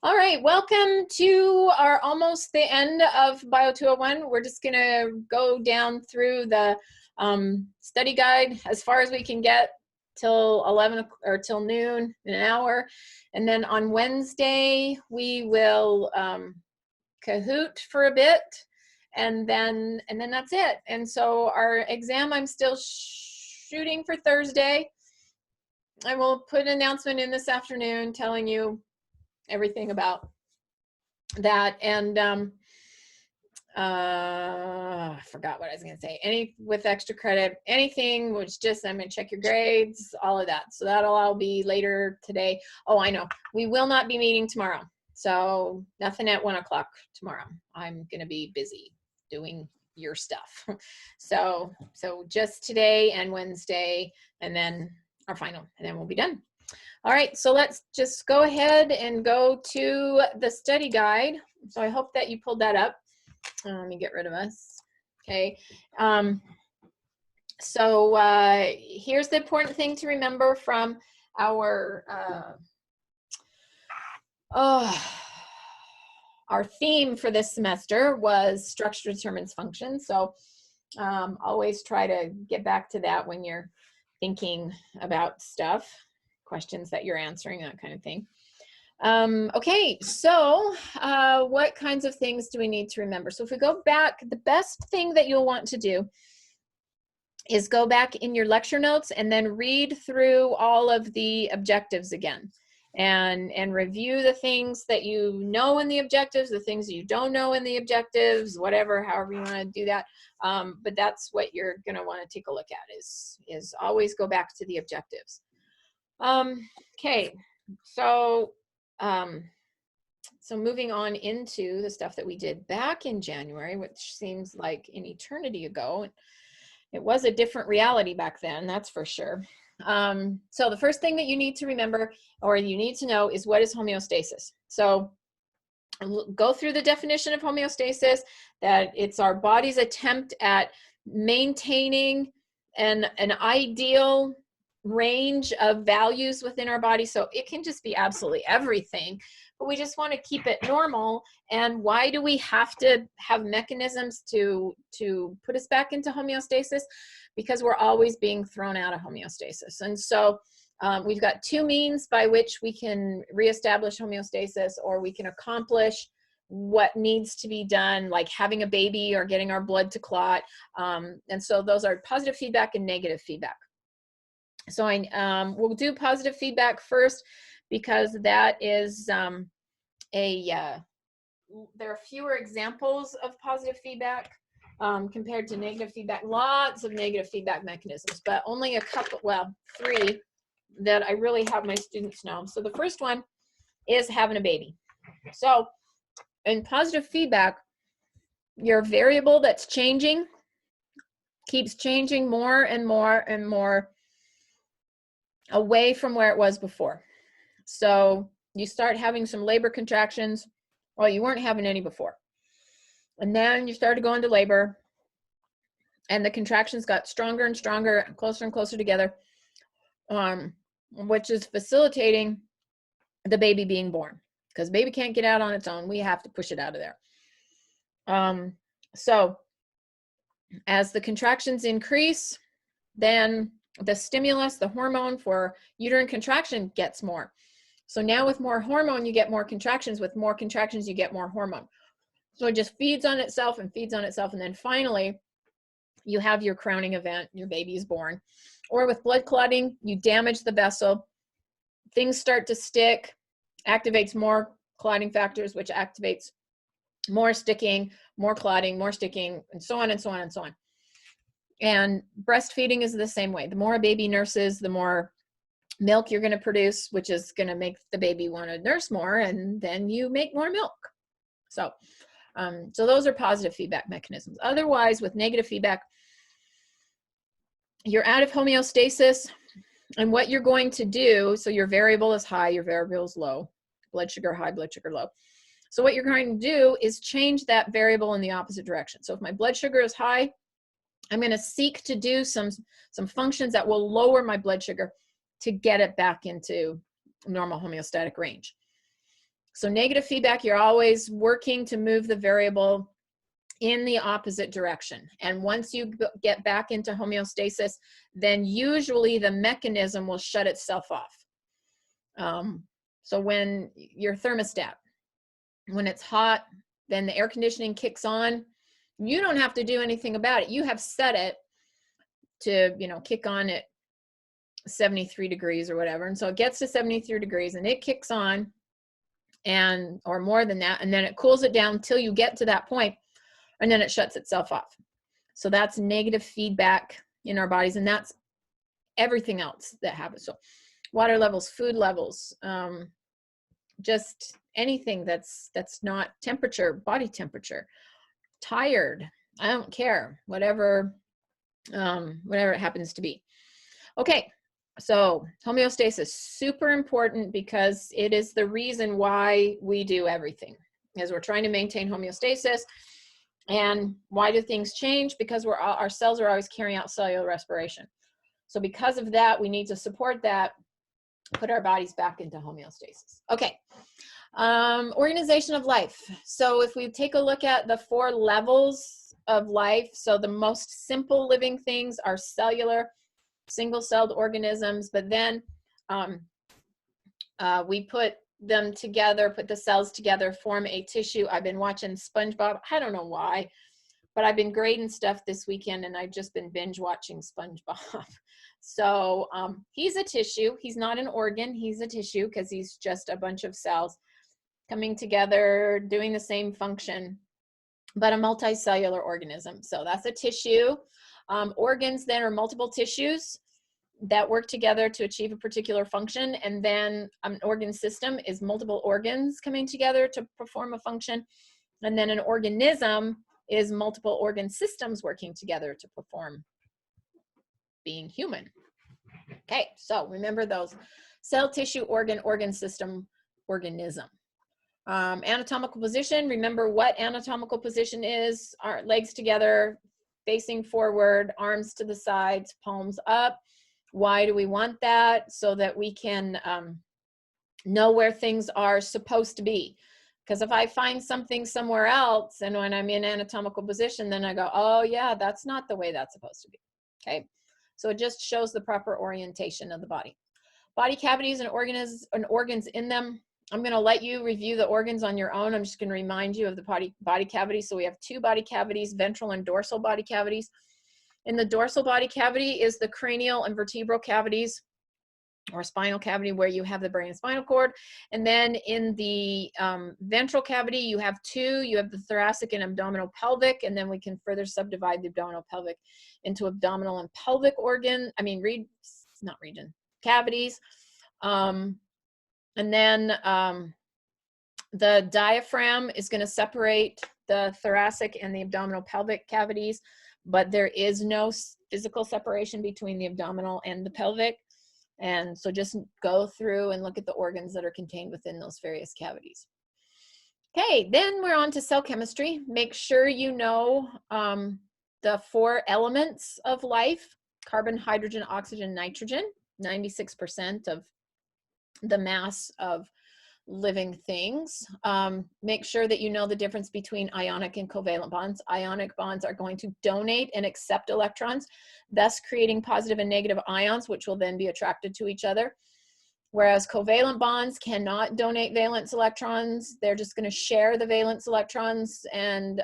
All right, welcome to our almost the end of Bio 201. We're just going to go down through the study guide as far as we can get till 11 or till noon, in an hour. And then on Wednesday, we will Kahoot for a bit, and then that's it. And so our exam, I'm still shooting for Thursday. I will put an announcement in this afternoon telling you everything about that. And I forgot what I was going to say. Any with extra credit, anything which just I'm going to check your grades, all of that. So that'll all be later today. Oh, I know. We will not be meeting tomorrow. So nothing at 1 o'clock tomorrow. I'm going to be busy doing your stuff. So just today and Wednesday, and then our final, and then we'll be done. All right, so let's just go ahead and go to the study guide. So I hope that you pulled that up. Let me get rid of us. Okay. Here's the important thing to remember from our theme for this semester was structure determines function. So always try to get back to that when you're thinking about stuff, questions that you're answering, that kind of thing. Okay, so what kinds of things do we need to remember? So if we go back, the best thing that you'll want to do is go back in your lecture notes and then read through all of the objectives again and review the things that you know in the objectives, the things you don't know in the objectives, whatever, however you want to do that. But that's what you're going to want to take a look at is always go back to the objectives. Okay, so moving on into the stuff that we did back in January, which seems like an eternity ago. It was a different reality back then, that's for sure. So the first thing that you need to remember or you need to know is what is homeostasis. So go through the definition of homeostasis, that it's our body's attempt at maintaining an ideal range of values within our body. So it can just be absolutely everything, but we just want to keep it normal. And why do we have to have mechanisms to put us back into homeostasis? Because we're always being thrown out of homeostasis. And so we've got two means by which we can reestablish homeostasis, or we can accomplish what needs to be done, like having a baby or getting our blood to clot. And so those are positive feedback and negative feedback. So we'll do positive feedback first, because that is there are fewer examples of positive feedback compared to negative feedback. Lots of negative feedback mechanisms, but only a couple, well, 3 that I really have my students know. So the first one is having a baby. So in positive feedback, your variable that's changing keeps changing more and more and more away from where it was before. So you start having some labor contractions. Well, you weren't having any before. And then you started going to labor, and the contractions got stronger and stronger, closer and closer together, which is facilitating the baby being born, because baby can't get out on its own. We have to push it out of there. So as the contractions increase, then the stimulus, the hormone for uterine contraction gets more. So now with more hormone, you get more contractions. With more contractions, you get more hormone. So it just feeds on itself and feeds on itself. And then finally, you have your crowning event, your baby is born. Or with blood clotting, you damage the vessel. Things start to stick, activates more clotting factors, which activates more sticking, more clotting, more sticking, and so on and so on and so on. And breastfeeding is the same way. The more a baby nurses, the more milk you're going to produce, which is going to make the baby want to nurse more, and then you make more milk. So those are positive feedback mechanisms. Otherwise, with negative feedback, you're out of homeostasis, and what you're going to do, so your variable is high, your variable is low, blood sugar high, blood sugar low. So what you're going to do is change that variable in the opposite direction. So if my blood sugar is high, I'm going to seek to do some functions that will lower my blood sugar to get it back into normal homeostatic range. So negative feedback, you're always working to move the variable in the opposite direction. And once you get back into homeostasis, then usually the mechanism will shut itself off. So when your thermostat, when it's hot, then the air conditioning kicks on. You don't have to do anything about it. You have set it to, you know, kick on at 73 degrees or whatever. And so it gets to 73 degrees and it kicks on, and or more than that, and then it cools it down till you get to that point, and then it shuts itself off. So that's negative feedback in our bodies, and that's everything else that happens. So water levels, food levels, just anything that's not temperature, body temperature, tired, I don't care, whatever it happens to be. Okay, so homeostasis, super important, because it is the reason why we do everything, as we're trying to maintain homeostasis. And why do things change? Because our cells are always carrying out cellular respiration. So because of that, we need to support that, put our bodies back into homeostasis. Okay, organization of life. So if we take a look at the 4 levels of life, so the most simple living things are cellular, single-celled organisms, but then we put them together, put the cells together, form a tissue. I've been watching SpongeBob. I don't know why, but I've been grading stuff this weekend, and I've just been binge watching SpongeBob. So he's a tissue. He's not an organ. He's a tissue because he's just a bunch of cells coming together, doing the same function, but a multicellular organism. So that's a tissue. Organs then are multiple tissues that work together to achieve a particular function. And then an organ system is multiple organs coming together to perform a function. And then an organism is multiple organ systems working together to perform being human. Okay, so remember those: cell, tissue, organ system, organism. Anatomical position, remember what anatomical position is: our legs together, facing forward, arms to the sides, palms up. Why do we want that? So that we can know where things are supposed to be. Because if I find something somewhere else, and when I'm in anatomical position, then I go, oh yeah, that's not the way that's supposed to be. Okay, so it just shows the proper orientation of the body. Body cavities and organs in them. I'm going to let you review the organs on your own. I'm just going to remind you of the body cavities. So we have 2 body cavities, ventral and dorsal body cavities. In the dorsal body cavity is the cranial and vertebral cavities, or spinal cavity, where you have the brain and spinal cord. And then in the ventral cavity, you have 2. You have the thoracic and abdominal pelvic, and then we can further subdivide the abdominal pelvic into abdominal and pelvic cavities. And then the diaphragm is going to separate the thoracic and the abdominal pelvic cavities, but there is no physical separation between the abdominal and the pelvic. And so just go through and look at the organs that are contained within those various cavities. Okay, then we're on to cell chemistry. Make sure you know the 4 elements of life: carbon, hydrogen, oxygen, nitrogen. 96% of the mass of living things. Make sure that you know the difference between ionic and covalent bonds. Ionic bonds are going to donate and accept electrons, thus creating positive and negative ions, which will then be attracted to each other. Whereas covalent bonds cannot donate valence electrons. They're just going to share the valence electrons, and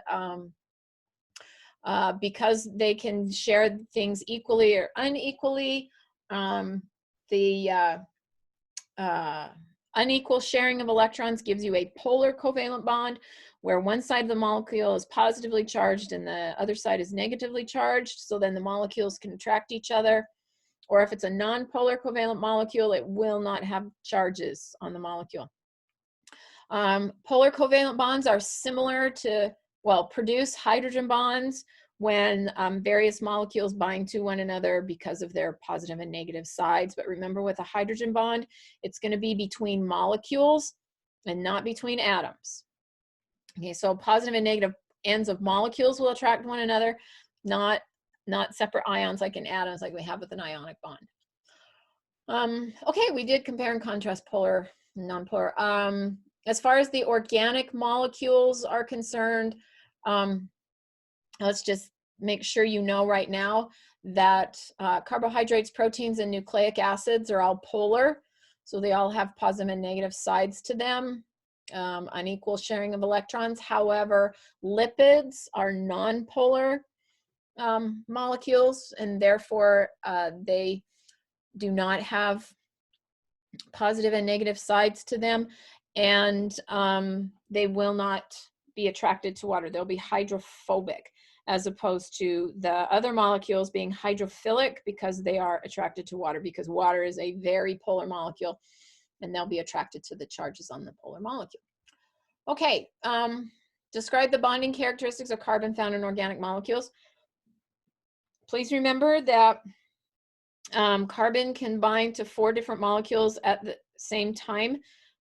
because they can share things equally or unequally, the unequal sharing of electrons gives you a polar covalent bond, where one side of the molecule is positively charged and the other side is negatively charged. So then the molecules can attract each other. Or if it's a non-polar covalent molecule, it will not have charges on the molecule. Polar covalent bonds are similar to, well, produce hydrogen bonds when various molecules bind to one another because of their positive and negative sides. But remember, with a hydrogen bond, it's going to be between molecules and not between atoms. Okay, so positive and negative ends of molecules will attract one another, not separate ions like in atoms, like we have with an ionic bond. Okay, we did compare and contrast polar and non-polar. As far as the organic molecules are concerned, let's just make sure you know right now that carbohydrates, proteins, and nucleic acids are all polar. So they all have positive and negative sides to them, unequal sharing of electrons. However, lipids are non-polar molecules, and therefore they do not have positive and negative sides to them, and they will not be attracted to water. They'll be hydrophobic, as opposed to the other molecules being hydrophilic because they are attracted to water, because water is a very polar molecule, and they'll be attracted to the charges on the polar molecule. Okay, describe the bonding characteristics of carbon found in organic molecules. Please remember that carbon can bind to 4 different molecules at the same time,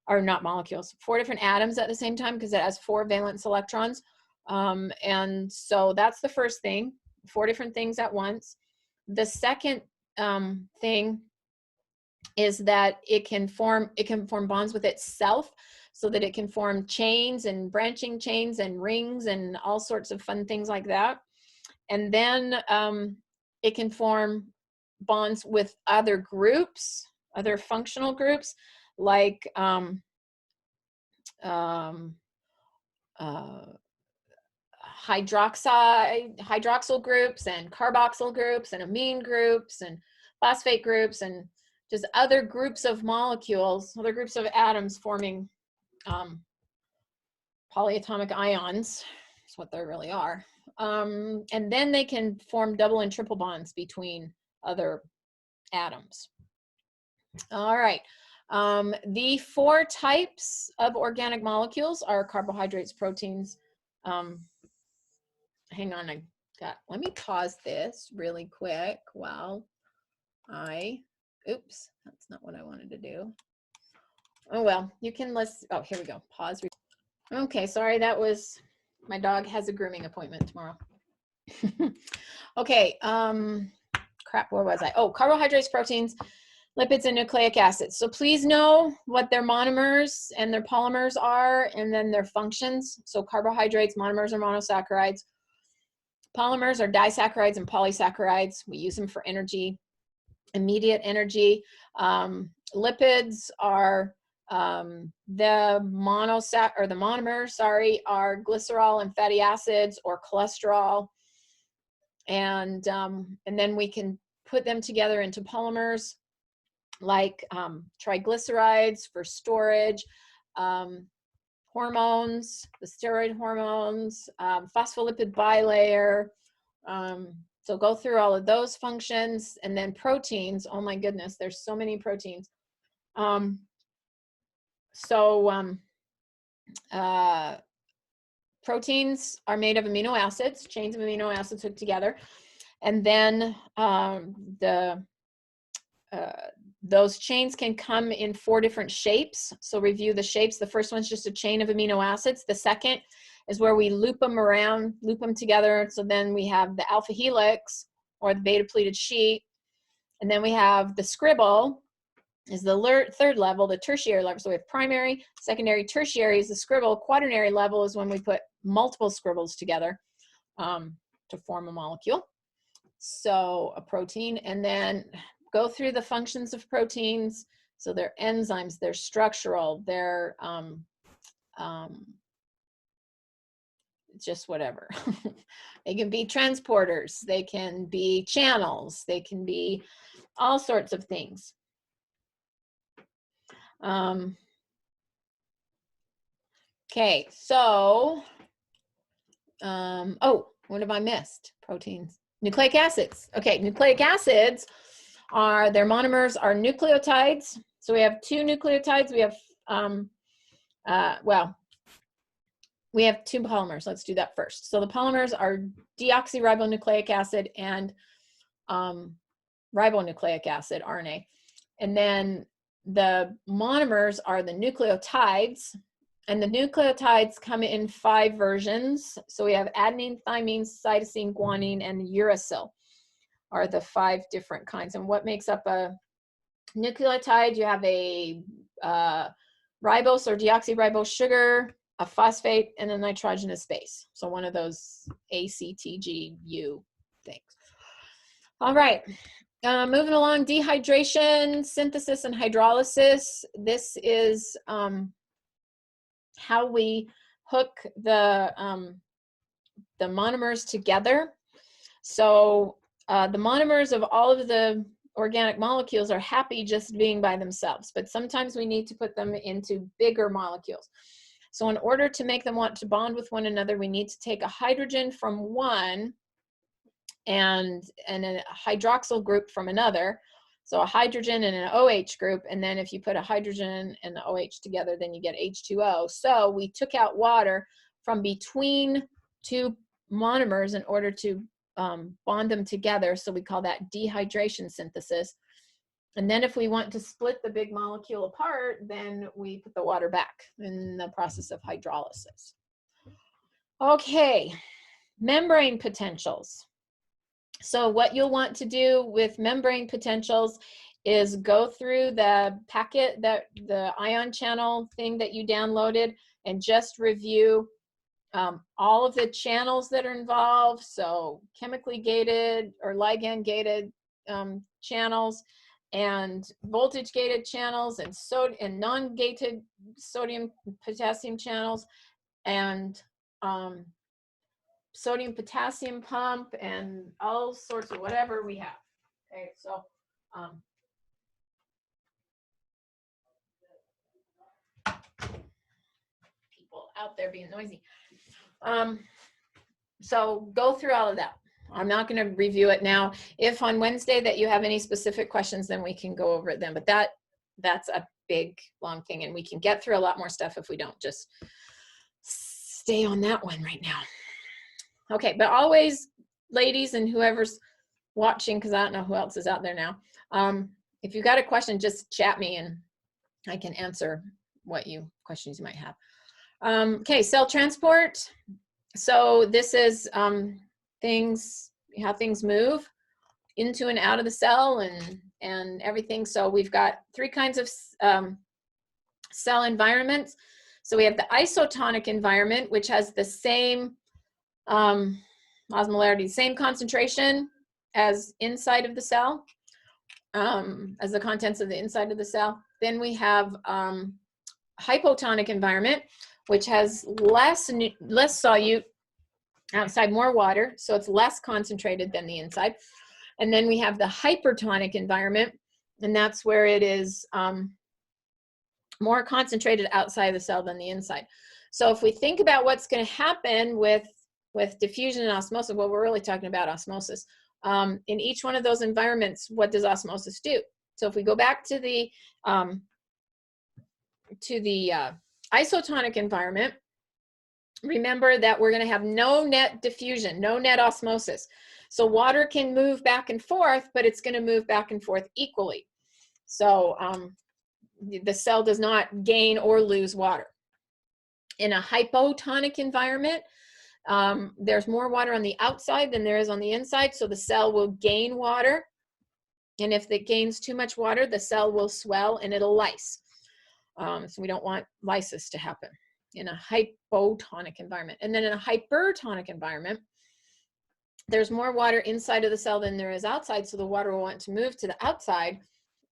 or not molecules, 4 different atoms at the same time, because it has 4 valence electrons. And so that's the first thing, 4 different things at once. The second thing is that it can form bonds with itself, so that it can form chains and branching chains and rings and all sorts of fun things like that. And then it can form bonds with other groups, other functional groups, like hydroxyl groups and carboxyl groups and amine groups and phosphate groups, and just other groups of molecules, other groups of atoms forming polyatomic ions. That's what they really are. And then they can form double and triple bonds between other atoms. All right. The 4 types of organic molecules are carbohydrates, proteins. Hang on, let me pause this really quick while oops, that's not what I wanted to do. Oh, well, you can oh, here we go, pause. Okay, sorry, that was, my dog has a grooming appointment tomorrow. Okay, crap, where was I? Oh, carbohydrates, proteins, lipids, and nucleic acids. So please know what their monomers and their polymers are, and then their functions. So carbohydrates, monomers are monosaccharides. Polymers are disaccharides and polysaccharides. We use them for energy, immediate energy. Lipids are the monomers, are glycerol and fatty acids or cholesterol. And then we can put them together into polymers, like triglycerides for storage, hormones, the steroid hormones, phospholipid bilayer. So go through all of those functions. And then proteins, oh my goodness, there's so many proteins. Proteins are made of amino acids, chains of amino acids hooked together. And then those chains can come in 4 different shapes. So review the shapes. The first one's just a chain of amino acids. The second is where we loop them around, loop them together. So then we have the alpha helix or the beta pleated sheet. And then we have the scribble is the third level, the tertiary level. So we have primary, secondary, tertiary is the scribble. Quaternary level is when we put multiple scribbles together to form a molecule. So a protein, and then go through the functions of proteins. So they're enzymes, they're structural, they're just whatever. They can be transporters, they can be channels, they can be all sorts of things. Okay, so, oh, what have I missed? Proteins. Nucleic acids. Okay, nucleic acids are, their monomers are nucleotides. So we have 2 nucleotides. We have, we have 2 polymers. Let's do that first. So the polymers are deoxyribonucleic acid and ribonucleic acid, RNA. And then the monomers are the nucleotides. And the nucleotides come in 5 versions. So we have adenine, thymine, cytosine, guanine, and uracil are the 5 different kinds. And what makes up a nucleotide? You have a ribose or deoxyribose sugar, a phosphate, and a nitrogenous base. So one of those ACTGU things. All right, moving along, dehydration, synthesis, and hydrolysis. This is how we hook the monomers together. So the monomers of all of the organic molecules are happy just being by themselves, but sometimes we need to put them into bigger molecules. So in order to make them want to bond with one another, we need to take a hydrogen from one and a hydroxyl group from another. So a hydrogen and an OH group, and then if you put a hydrogen and the OH together, then you get H2O. So we took out water from between two monomers in order to bond them together. So we call that dehydration synthesis. And then if we want to split the big molecule apart, then we put the water back in the process of hydrolysis. Okay, membrane potentials. So what you'll want to do with membrane potentials is go through the packet, the ion channel thing that you downloaded, and just review all of the channels that are involved. So chemically gated or ligand gated channels, and voltage gated channels, and non-gated sodium potassium channels, and sodium potassium pump, and all sorts of whatever we have. Okay, so people out there being noisy. So go through all of that. I'm not going to review it now. If on Wednesday that you have any specific questions, then we can go over it then. But that's a big, long thing, and we can get through a lot more stuff if we don't just stay on that one right now. Okay, but always, ladies and whoever's watching, because I don't know who else is out there now, if you got a question, just chat me and I can answer what questions you might have. Okay, cell transport. So this is how things move into and out of the cell and everything. So we've got three kinds of cell environments. So we have the isotonic environment, which has the same osmolarity, same concentration as inside of the cell, as the contents of the inside of the cell. Then we have hypotonic environment, which has less solute outside, more water, so it's less concentrated than the inside. And then we have the hypertonic environment, and that's where it is more concentrated outside the cell than the inside. So if we think about what's going to happen with diffusion and osmosis, well, we're really talking about osmosis. In each one of those environments, what does osmosis do? So if we go back to the isotonic environment, remember that we're going to have no net diffusion, no net osmosis. So water can move back and forth, but it's going to move back and forth equally. So the cell does not gain or lose water. In a hypotonic environment, there's more water on the outside than there is on the inside, so the cell will gain water. And if it gains too much water, the cell will swell and it'll lyse. So we don't want lysis to happen in a hypotonic environment. And then in a hypertonic environment, there's more water inside of the cell than there is outside, so the water will want to move to the outside,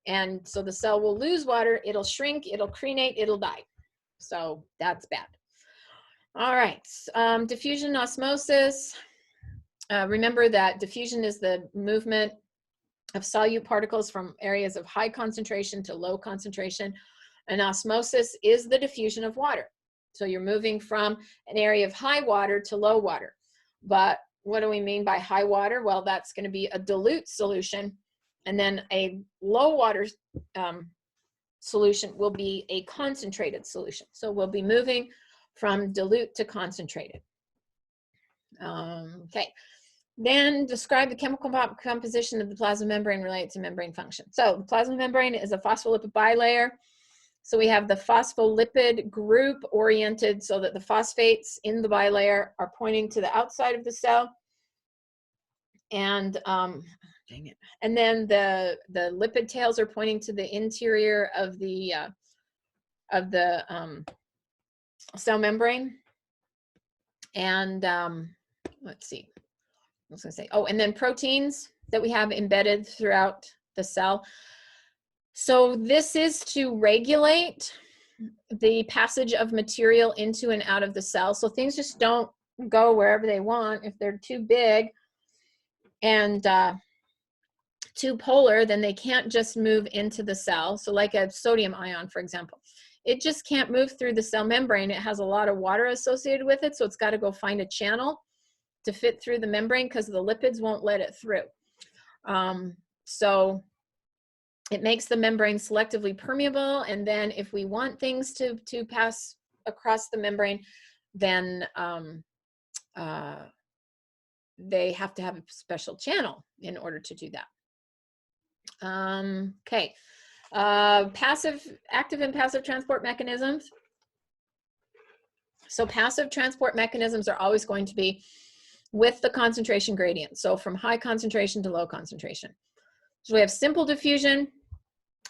and so the cell will lose water, it'll shrink, it'll crenate, it'll die. So that's bad. All right, diffusion, osmosis. Remember that diffusion is the movement of solute particles from areas of high concentration to low concentration, and osmosis is the diffusion of water. So you're moving from an area of high water to low water. But what do we mean by high water? Well, that's going to be a dilute solution, and then a low water solution will be a concentrated solution. So we'll be moving from dilute to concentrated. Okay, then describe the chemical composition of the plasma membrane related to membrane function. So the plasma membrane is a phospholipid bilayer. So we have the phospholipid group oriented so that the phosphates in the bilayer are pointing to the outside of the cell. And dang it. And then the lipid tails are pointing to the interior of the cell membrane. And let's see, I was going to say, oh, and then proteins that we have embedded throughout the cell. So this is to regulate the passage of material into and out of the cell. So things just don't go wherever they want. If they're too big and too polar, then they can't just move into the cell. So like a sodium ion, for example, it just can't move through the cell membrane. It has a lot of water associated with it, so it's got to go find a channel to fit through the membrane because the lipids won't let it through. So it makes the membrane selectively permeable, and then if we want things to pass across the membrane, then they have to have a special channel in order to do that. Okay, active and passive transport mechanisms. So passive transport mechanisms are always going to be with the concentration gradient. So from high concentration to low concentration. So we have simple diffusion,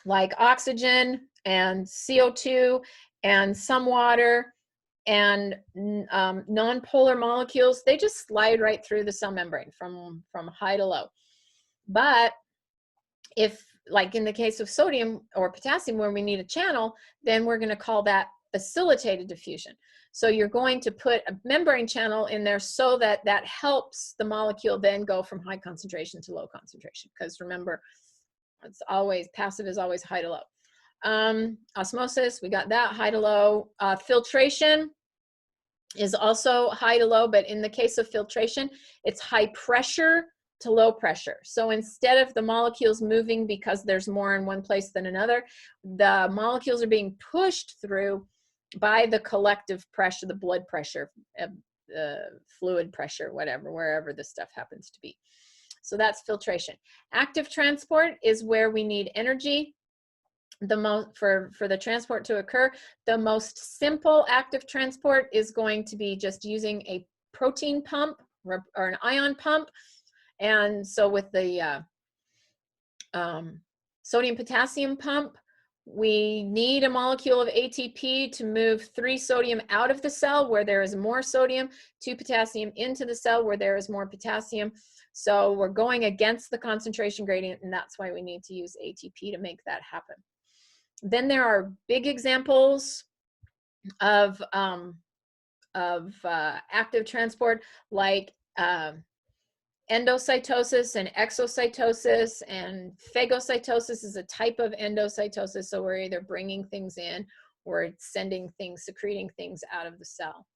like oxygen and CO2 and some water and non-polar molecules. They just slide right through the cell membrane from high to low. But if, like in the case of sodium or potassium, where we need a channel, then we're going to call that facilitated diffusion. So you're going to put a membrane channel in there so that that helps the molecule then go from high concentration to low concentration. Because remember, it's always, passive is always high to low. Osmosis, we got that, high to low. Filtration is also high to low, but in the case of filtration, it's high pressure to low pressure. So instead of the molecules moving because there's more in one place than another, the molecules are being pushed through by the collective pressure, the blood pressure, fluid pressure, whatever, wherever this stuff happens to be. So that's filtration. Active transport is where we need energy for the transport to occur. The most simple active transport is going to be just using a protein pump or an ion pump. And so with the sodium potassium pump, we need a molecule of ATP to move 3 sodium out of the cell where there is more sodium, 2 potassium into the cell where there is more potassium. So we're going against the concentration gradient, and that's why we need to use ATP to make that happen. Then there are big examples of active transport, like endocytosis and exocytosis, and phagocytosis is a type of endocytosis. So we're either bringing things in or sending things, secreting things out of the cell.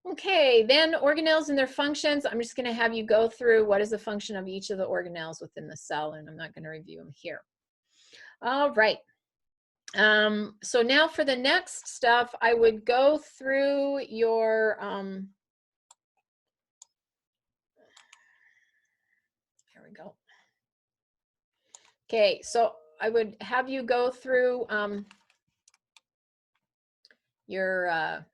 Okay, then organelles and their functions. I'm just going to have you go through what is the function of each of the organelles within the cell, and I'm not going to review them here. All right. So now for the next stuff, I would go through your here we go. Okay, so I would have you go through your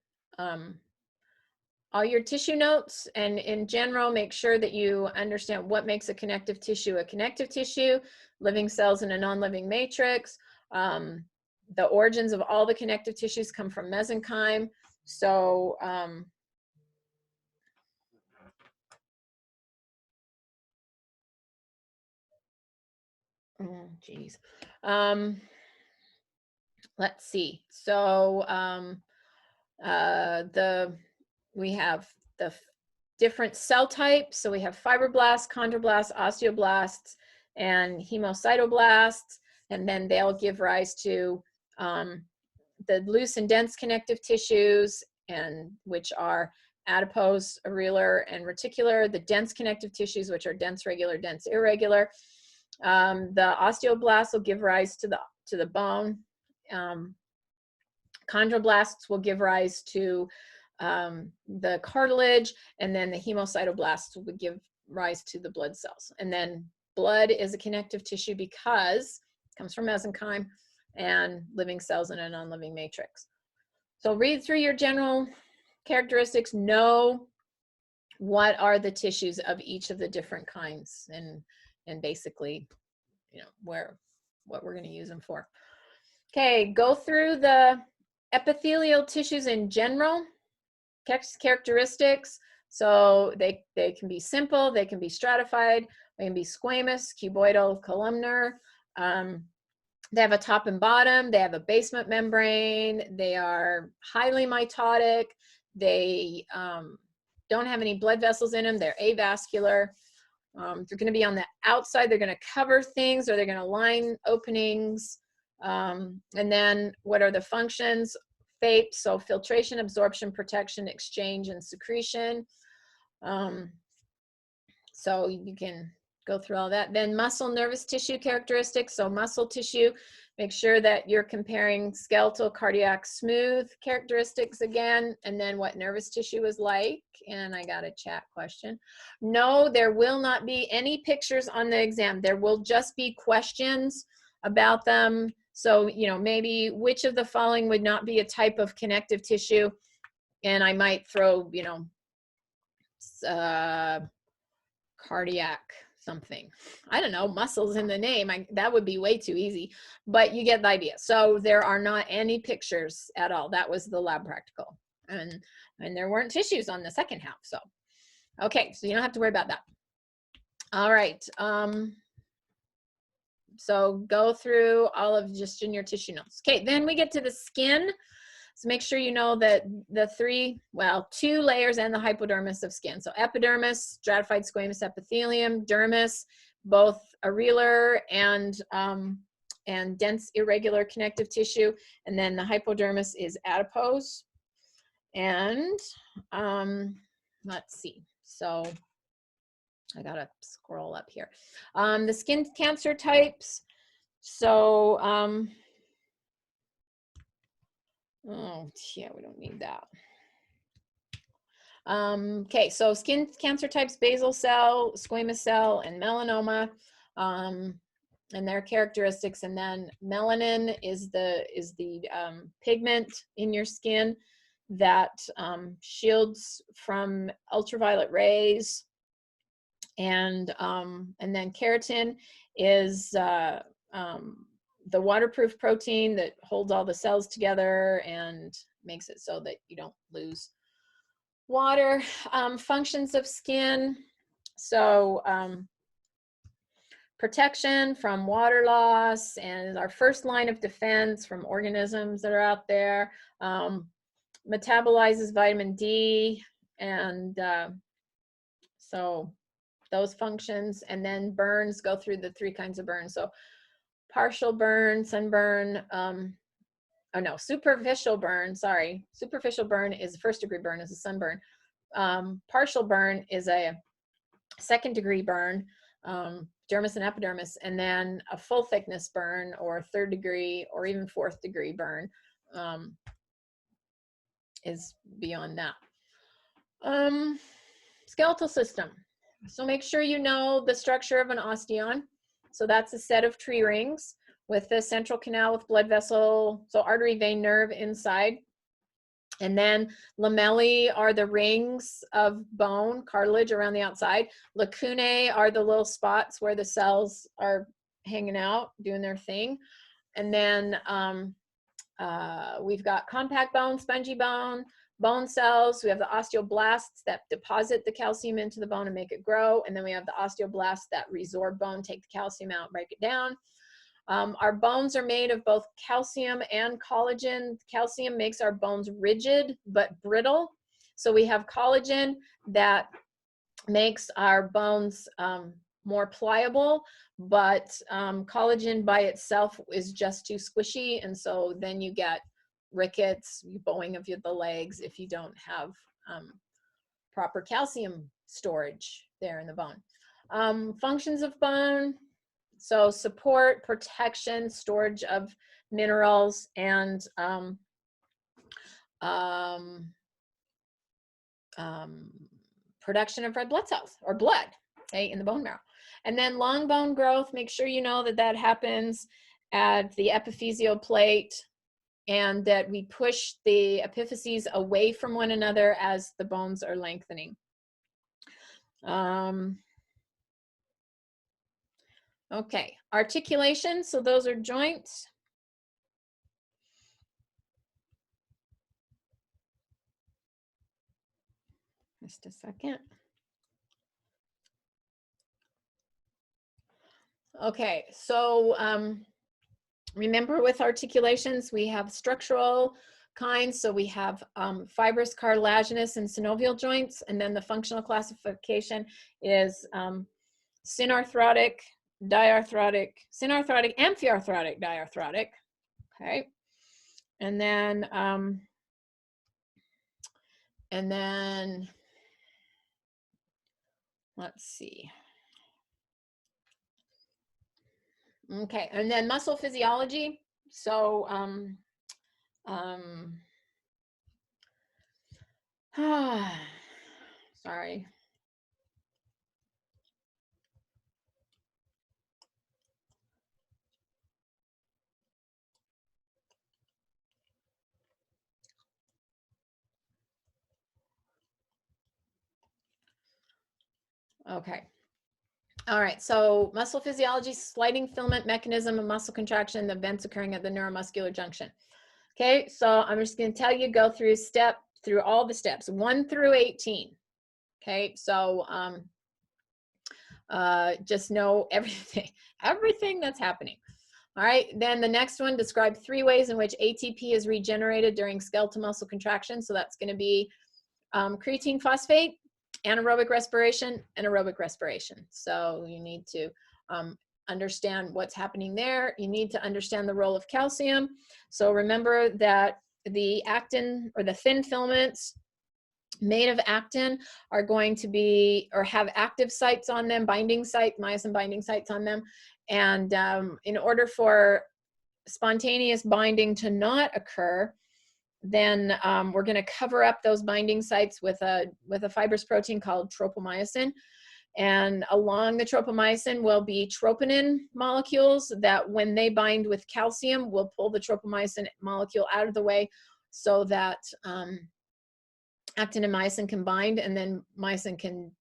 all your tissue notes, and in general, make sure that you understand what makes a connective tissue, living cells in a non-living matrix. The origins of all the connective tissues come from mesenchyme. So oh, geez. Let's see. So we have the different cell types. So we have fibroblasts, chondroblasts, osteoblasts, and hemocytoblasts, and then they'll give rise to the loose and dense connective tissues, and which are adipose, areolar, and reticular. The dense connective tissues, which are dense regular, dense irregular. The osteoblasts will give rise to the bone. Chondroblasts will give rise to the cartilage, and then the hemocytoblasts would give rise to the blood cells. And then blood is a connective tissue because it comes from mesenchyme and living cells in a non-living matrix. So read through your general characteristics, know what are the tissues of each of the different kinds, and basically, you know, what we're going to use them for. Okay, go through the epithelial tissues in general, characteristics. So they can be simple, they can be stratified, they can be squamous, cuboidal, columnar. They have a top and bottom, they have a basement membrane, they are highly mitotic, they don't have any blood vessels in them, they're avascular. They're going to be on the outside, they're going to cover things, or they're going to line openings. And then what are the functions? FAPE, so filtration, absorption, protection, exchange, and secretion. So you can go through all that. Then muscle nervous tissue characteristics. So muscle tissue, make sure that you're comparing skeletal, cardiac, smooth characteristics again, and then what nervous tissue is like. And I got a chat question. No, there will not be any pictures on the exam. There will just be questions about them. So, you know, maybe which of the following would not be a type of connective tissue? And I might throw, you know, cardiac something. I don't know, muscles in the name. That would be way too easy, but you get the idea. So there are not any pictures at all. That was the lab practical. And there weren't tissues on the second half. So, okay, so you don't have to worry about that. All right. So go through all of just in your tissue notes. Okay, then we get to the skin. So make sure you know that the two layers and the hypodermis of skin. So epidermis, stratified squamous epithelium, dermis, both areolar and dense irregular connective tissue. And then the hypodermis is adipose. And let's see. So I gotta scroll up here. The skin cancer types. So, oh yeah, we don't need that. Okay, so skin cancer types: basal cell, squamous cell, and melanoma, and their characteristics. And then melanin is the pigment in your skin that shields from ultraviolet rays. And then keratin is the waterproof protein that holds all the cells together and makes it so that you don't lose water. Functions of skin. So protection from water loss, and our first line of defense from organisms that are out there. Metabolizes vitamin D, and so those functions. And then burns, go through the three kinds of burns. So partial burn, sunburn, superficial burn, sorry. Superficial burn is first degree burn, is a sunburn. Partial burn is a second degree burn, dermis and epidermis, and then a full thickness burn or third degree or even fourth degree burn is beyond that. Skeletal system. So make sure you know the structure of an osteon. So that's a set of tree rings with the central canal with blood vessel, so artery, vein, nerve inside. And then lamellae are the rings of bone, cartilage around the outside. Lacunae are the little spots where the cells are hanging out, doing their thing. And then we've got compact bone, spongy bone, bone cells. We have the osteoblasts that deposit the calcium into the bone and make it grow. And then we have the osteoblasts that resorb bone, take the calcium out, break it down. Our bones are made of both calcium and collagen. Calcium makes our bones rigid but brittle. So we have collagen that makes our bones more pliable, but collagen by itself is just too squishy. And so then you get rickets, bowing of the legs if you don't have proper calcium storage there in the bone. Functions of bone. So support, protection, storage of minerals, and production of red blood cells or blood, okay, in the bone marrow. And then long bone growth, make sure you know that that happens at the epiphyseal plate and that we push the epiphyses away from one another as the bones are lengthening. Okay, articulation, so those are joints. Just a second. Okay, so remember with articulations, we have structural kinds. So we have fibrous, cartilaginous, and synovial joints. And then the functional classification is synarthrotic, diarthrotic, synarthrotic, amphiarthrotic, diarthrotic. Okay. And then let's see. Okay, and then muscle physiology. So sorry. Okay. All right, so muscle physiology, sliding filament mechanism of muscle contraction, the events occurring at the neuromuscular junction. Okay, so I'm just going to tell you, go through all the steps, 1 through 18. Okay, so just know everything that's happening. All right, then the next one, describe 3 ways in which ATP is regenerated during skeletal muscle contraction. So that's going to be creatine phosphate, anaerobic respiration, and aerobic respiration. So you need to understand what's happening there. You need to understand the role of calcium. So remember that the actin, or the thin filaments made of actin, are going to be, or have active sites on them, binding site, myosin binding sites on them. And in order for spontaneous binding to not occur, then we're going to cover up those binding sites with a fibrous protein called tropomyosin. And along the tropomyosin will be troponin molecules that, when they bind with calcium, will pull the tropomyosin molecule out of the way, so that actin and myosin can bind, and then myosin can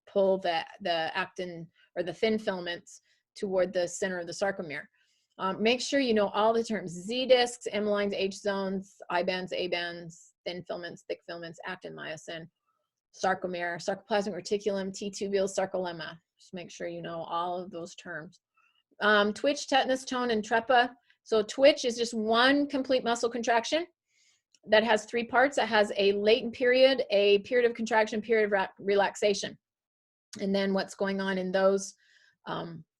pull the actin, or the thin filaments, toward the center of the sarcomere. Make sure you know all the terms: Z discs, M lines, H zones, I bands, A bands, thin filaments, thick filaments, actin, myosin, sarcomere, sarcoplasmic reticulum, T tubules, sarcolemma. Just make sure you know all of those terms. Twitch, tetanus, tone, and trepa. So twitch is just one complete muscle contraction that has 3 parts. It has a latent period, a period of contraction, period of relaxation. And then what's going on in those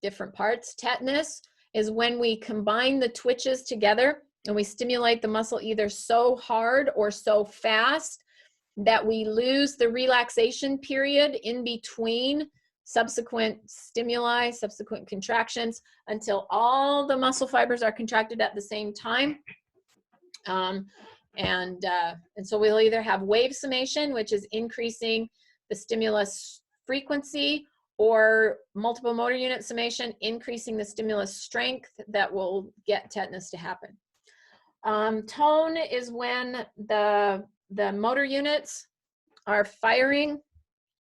different parts. Tetanus is when we combine the twitches together and we stimulate the muscle either so hard or so fast that we lose the relaxation period in between subsequent stimuli, subsequent contractions, until all the muscle fibers are contracted at the same time. And so we'll either have wave summation, which is increasing the stimulus frequency, or multiple motor unit summation, increasing the stimulus strength that will get tetanus to happen. Tone is when the motor units are firing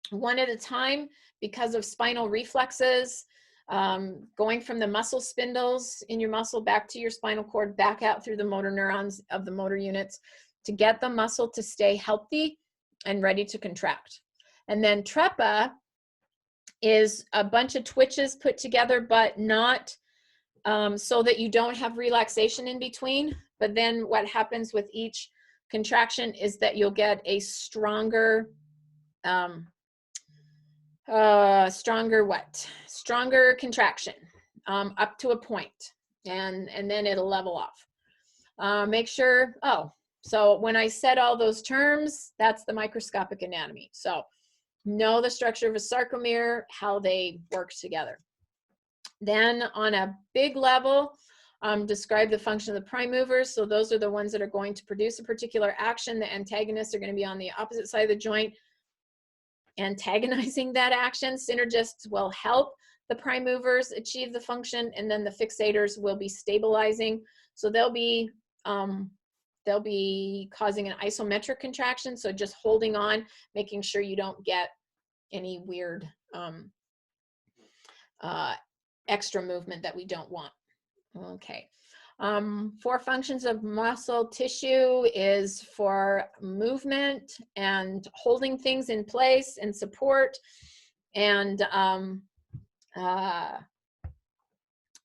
one at a time because of spinal reflexes, going from the muscle spindles in your muscle back to your spinal cord, back out through the motor neurons of the motor units, to get the muscle to stay healthy and ready to contract. And then trepa is a bunch of twitches put together, but not so that you don't have relaxation in between. But then what happens with each contraction is that you'll get a stronger stronger contraction up to a point, and then it'll level off. Make sure, so when I said all those terms, that's the microscopic anatomy. So know the structure of a sarcomere, how they work together. Then on a big level, describe the function of the prime movers. So those are the ones that are going to produce a particular action. The antagonists are going to be on the opposite side of the joint, antagonizing that action. Synergists will help the prime movers achieve the function, and then the fixators will be stabilizing. So they'll be causing an isometric contraction, so just holding on, making sure you don't get any weird extra movement that we don't want. Okay. 4 functions of muscle tissue is for movement and holding things in place and support, and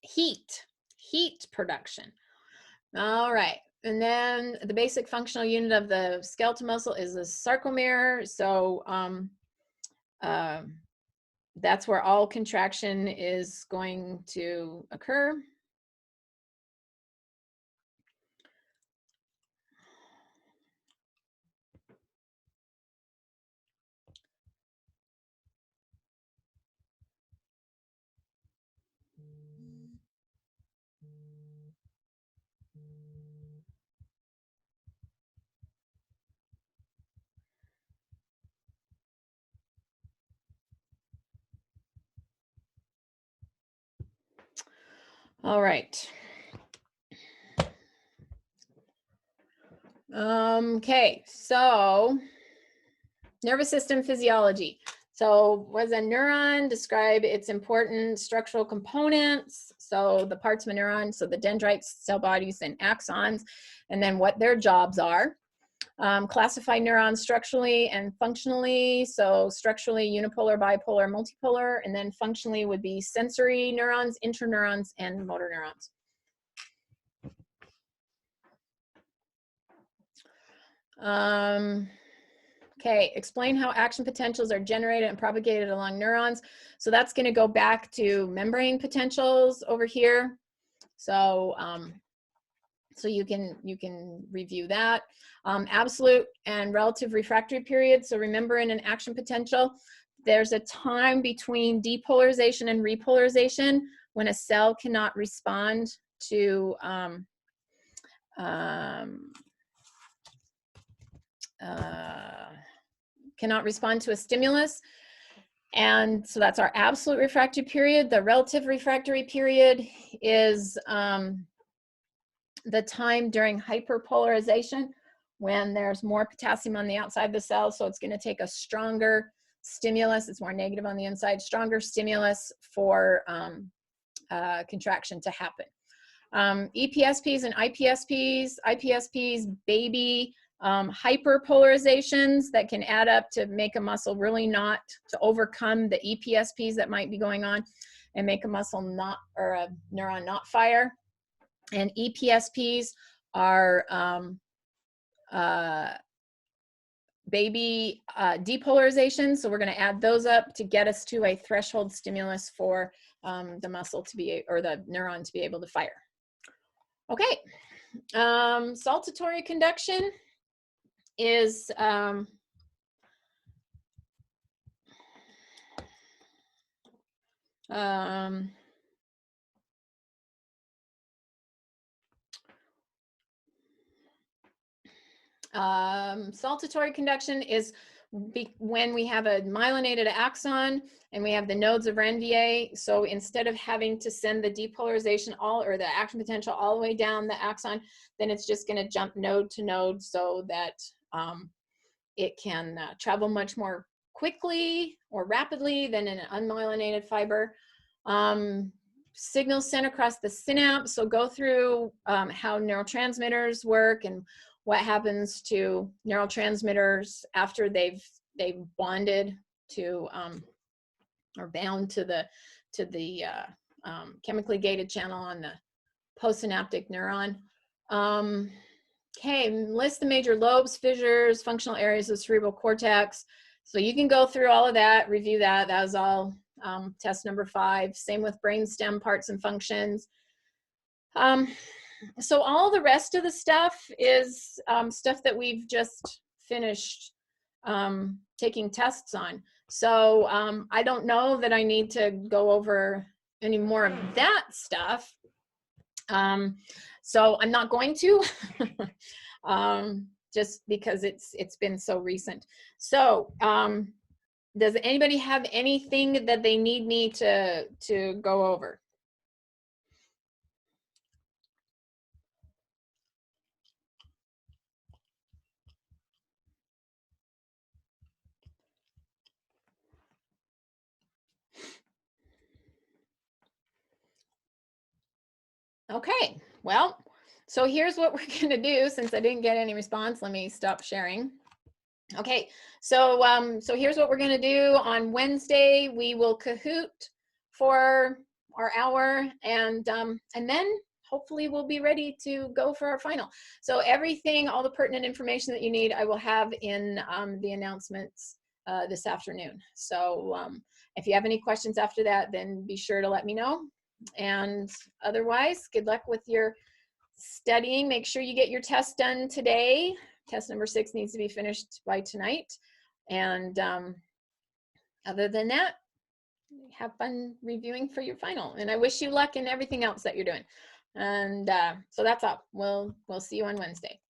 heat production. All right. And then the basic functional unit of the skeletal muscle is the sarcomere. So that's where all contraction is going to occur. All right. Okay, so nervous system physiology. So what does a neuron describe? Its important structural components. So the parts of a neuron, so the dendrites, cell bodies, and axons, and then what their jobs are. Classify neurons structurally and functionally. So structurally, unipolar, bipolar, multipolar, and then functionally would be sensory neurons, interneurons, and motor neurons. Okay, explain how action potentials are generated and propagated along neurons. So that's going to go back to membrane potentials over here. So so you can review that. Absolute and relative refractory period. So remember, in an action potential, there's a time between depolarization and repolarization when a cell cannot respond to a stimulus. And so that's our absolute refractory period. The relative refractory period is the time during hyperpolarization when there's more potassium on the outside of the cell. So it's going to take a stronger stimulus. It's more negative on the inside, stronger stimulus for contraction to happen. EPSPs and IPSPs, baby hyperpolarizations that can add up to make a muscle really not, to overcome the EPSPs that might be going on and make a muscle not, or a neuron not fire. And EPSPs are baby depolarization. So we're going to add those up to get us to a threshold stimulus for the muscle to be, or the neuron to be able to fire. Okay, saltatory conduction is saltatory conduction is when we have a myelinated axon and we have the nodes of Ranvier. So instead of having to send the depolarization or the action potential all the way down the axon, then it's just going to jump node to node so that it can travel much more quickly or rapidly than in an unmyelinated fiber. Signals sent across the synapse. So go through how neurotransmitters work and what happens to neurotransmitters after they've bonded to or bound to the chemically gated channel on the postsynaptic neuron. Okay, list the major lobes, fissures, functional areas of cerebral cortex. So you can go through all of that, review that. That was all test number 5. Same with brainstem parts and functions. So all the rest of the stuff is stuff that we've just finished taking tests on. So I don't know that I need to go over any more of that stuff. So I'm not going to, just because it's been so recent. So does anybody have anything that they need me to go over? Okay, well, So here's what we're gonna do. Since I didn't get any response, let me stop sharing. Okay, so so here's what we're gonna do on Wednesday. We will Kahoot for our hour, and then hopefully we'll be ready to go for our final. So everything, all the pertinent information that you need, I will have in the announcements this afternoon. So if you have any questions after that, then be sure to let me know. And otherwise, good luck with your studying. Make sure you get your test done today. Test number 6 needs to be finished by tonight. And other than that, have fun reviewing for your final. And I wish you luck in everything else that you're doing. And so that's all. We'll see you on Wednesday.